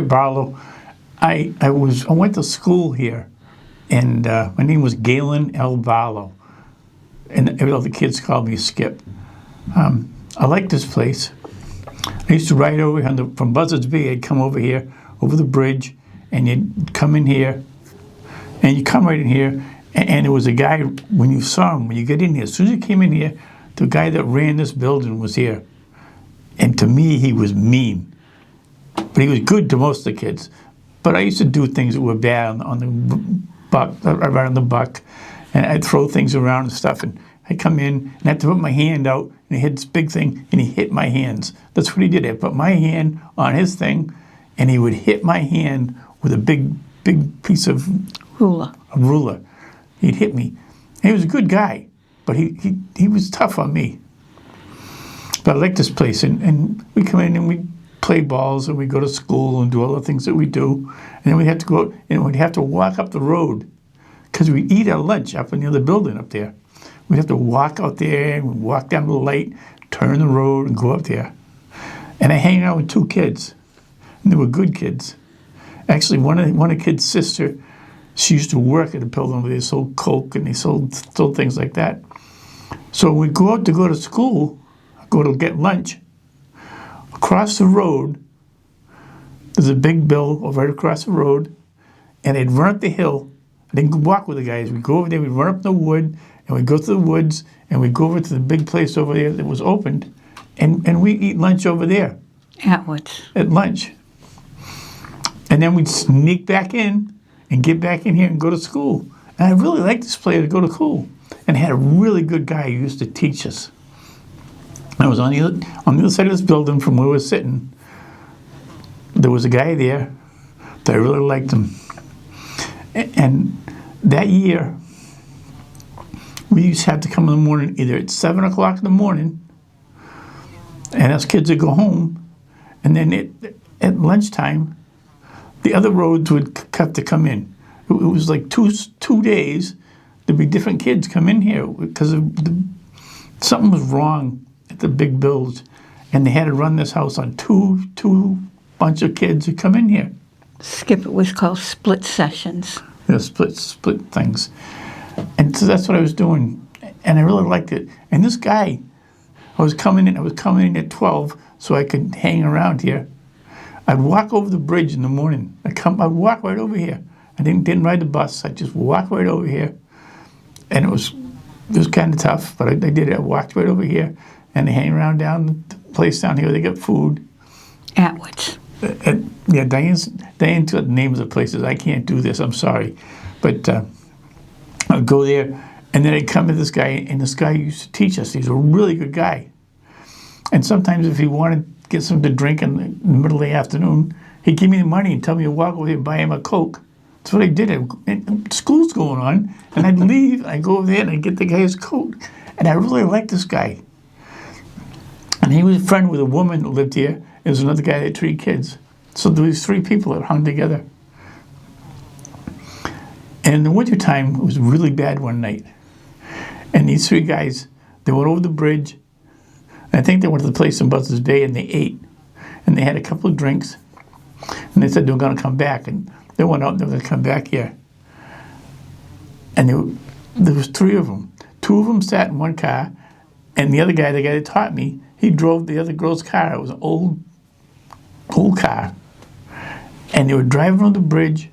Barlow. I went to school here, and my name was Galen L. Barlow, and all the kids called me Skip. I like this place. I used to ride over from Buzzards Bay. I'd come over here, over the bridge, and you'd come in here, and you come right in here, and there was a guy, when you saw him, when you get in here, as soon as you came in here, the guy that ran this building was here. And to me, he was mean. But he was good to most of the kids. But I used to do things that were bad on the buck, around the buck, and I'd throw things around and stuff, and I'd come in, and I had to put my hand out, and he hit this big thing, and he hit my hands. That's what he did. I put my hand on his thing, and he would hit my hand with a big piece of ruler. He'd hit me. He was a good guy, but he was tough on me. But I like this place, and we come in and we play balls, and we go to school and do all the things that we do, and then we have to go out, and we'd have to walk up the road, because we eat our lunch up in the other building up there. We'd have to walk out there, and we'd walk down to the light, turn the road, and go up there. And I hang out with 2 kids, and they were good kids. Actually, one of the kids' sister, she used to work at a building where they sold Coke, and they sold things like that. So when we go out to go to school, go to get lunch, across the road, there's a big bill right across the road, and I'd run up the hill. I didn't walk with the guys. We'd go over there, we'd run up the wood, and we'd go through the woods, and we'd go over to the big place over there that was opened, and we'd eat lunch over there. At what? At lunch. And then we'd sneak back in and get back in here and go to school. And I really liked this place to go to school. And I had a really good guy who used to teach us. I was on the other side of this building from where we were sitting. There was a guy there that I really liked him. And that year, we used to have to come in the morning, either at 7 o'clock in the morning, and us kids would go home, and then at lunchtime, the other roads would have to come in. It was like two days, there'd be different kids come in here, because something was wrong at the big builds, and they had to run this house on two bunch of kids who come in here. Skip, it was called split sessions. Yeah, split things. And so that's what I was doing, and I really liked it. And this guy, I was coming in at 12 so I could hang around here. I'd walk over the bridge in the morning. I'd walk right over here. I didn't ride the bus. I'd just walk right over here. And it was kind of tough, but I did it. I walked right over here, and I hang around down the place down here. They get food. At what? Yeah, Diane took the names of the places. I can't do this. I'm sorry. But I'd go there, and then I'd come to this guy, and this guy used to teach us. He's a really good guy. And sometimes if he wanted to get something to drink in the middle of the afternoon, he'd give me the money and tell me to walk over here and buy him a Coke. That's what I did. And school's going on, and I'd leave, I'd go over there, and I'd get the guy's Coke. And I really liked this guy. And he was a friend with a woman that lived here. There was another guy that had 3 kids. So there was 3 people that hung together. And in the wintertime, it was really bad one night. And these 3 guys, they went over the bridge. I think they went to the place in Buzzards Bay, and they ate. And they had a couple of drinks. And they said they were going to come back. And they went out and they were going to come back here. And there was 3 of them. 2 of them sat in one car. And the other guy, the guy that taught me, he drove the other girl's car. It was an old car. And they were driving on the bridge.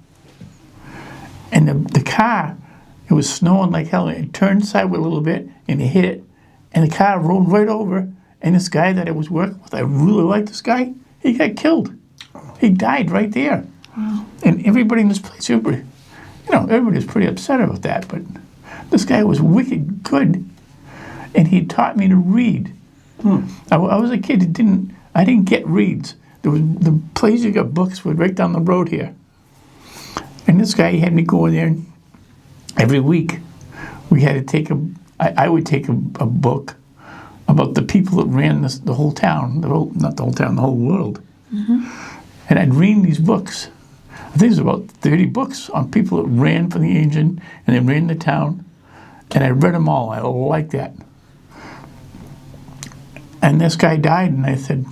And the car, it was snowing like hell. It turned sideways a little bit, and it hit it. And the car rolled right over. And this guy that I was working with, I really liked this guy, he got killed. He died right there. Wow. And everybody in this place, everybody was pretty upset about that. But this guy was wicked good. And he taught me to read. I was a kid I didn't get reads. There was the place you got books was right down the road here. And this guy had me go in there, and every week we had to take I would take a book about the people that ran the whole town, not the whole town, the whole world. Mm-hmm. And I'd read these books. I think there's about 30 books on people that ran for the engine and they ran the town. And I read them all. I liked that. And this guy died, and I said,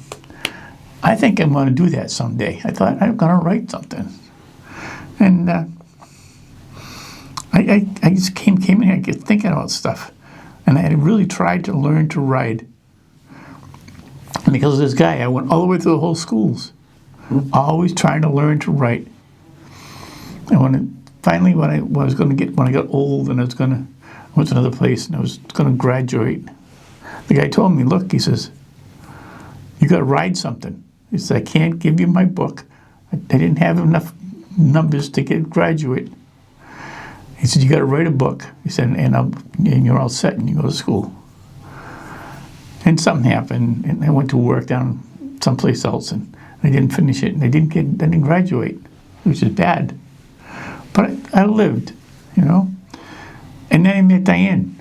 I think I'm going to do that someday. I thought I'm going to write something. And I just came in here, I get thinking about stuff. And I had really tried to learn to write. And because of this guy, I went all the way through the whole schools, always trying to learn to write. And finally, when I got old and I went to another place and I was going to graduate, the guy told me, look, he says, you got to write something. He said, I can't give you my book. I didn't have enough numbers to graduate. He said, you got to write a book. He said, and you're all set and you go to school. And something happened, and I went to work down someplace else, and I didn't finish it, and I didn't graduate, which is bad. But I lived, you know. And then I met Diane.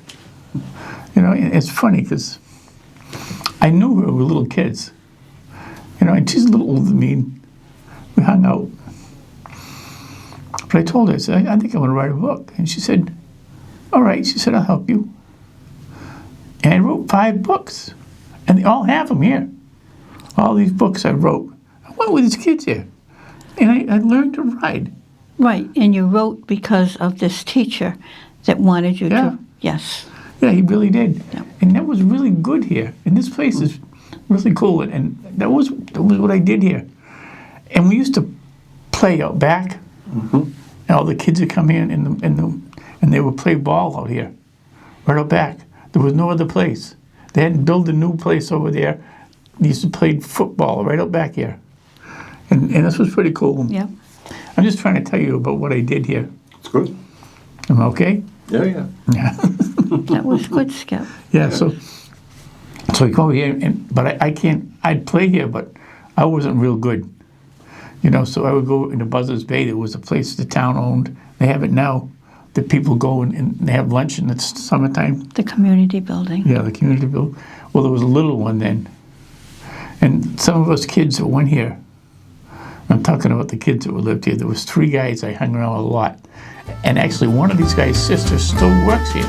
You know, it's funny because I knew her when we were little kids. You know, and she's a little older than me. We hung out. But I told her, I said, I think I want to write a book. And she said, all right. She said, I'll help you. And I wrote 5 books. And they all have them here. All these books I wrote. I went with these kids here. And I learned to write. Right, and you wrote because of this teacher that wanted you Yeah. to, yes. Yeah, he really did. Yeah. And that was really good here. And this place is really cool. And that was what I did here. And we used to play out back. And all the kids would come in and they would play ball out here, right out back. There was no other place. They hadn't built a new place over there. They used to play football right out back here. And this was pretty cool. Yeah. I'm just trying to tell you about what I did here. It's good. Am I okay? Yeah. Yeah. That was good, Skip. Yeah, so we come over here, but I can't, I'd play here, but I wasn't real good. You know, so I would go into Buzzards Bay. There was a place the town owned. They have it now. That people go and they have lunch in the summertime. The community building. Yeah, the community building. Well, there was a little one then. And some of us kids that went here, I'm talking about the kids that lived here, there was 3 guys I hung around with a lot. And actually one of these guys' sisters still works here.